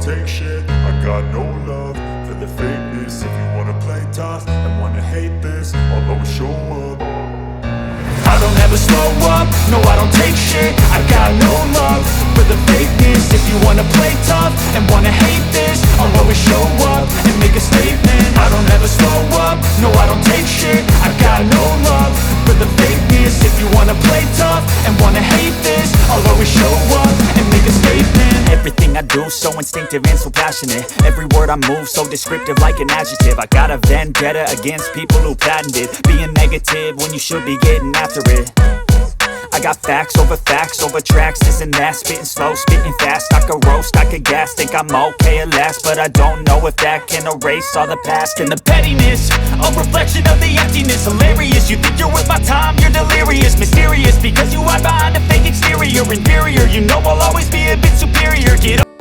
take shit. I got no love for the fakeness. If you wanna play tough and wanna hate this, I'll always show up. I don't ever slow up, no I don't take shit. I got no love for the fakeness. If you wanna play tough and wanna hate this, I'll always show up and make a statement. I don't ever slow up, no I don't take shit. I got no love for the fakeness. If you wanna play tough and wanna hate this, I'll always show up and make a statement. Everything I do so instinctive and so passionate. Every word I move so descriptive like an adjective. I got a vendetta against people who patented being negative when you should be getting after it. I got facts over tracks, this and that. Spitting slow, spitting fast, I could roast, I could gas. Think I'm okay at last, but I don't know if that can erase all the past. And the pettiness, a reflection of the emptiness. Hilarious, you think you're worth my time, you're delirious. Mysterious, because you hide behind a fake exterior. Inferior, you know I'll always be a bit superior. Get up.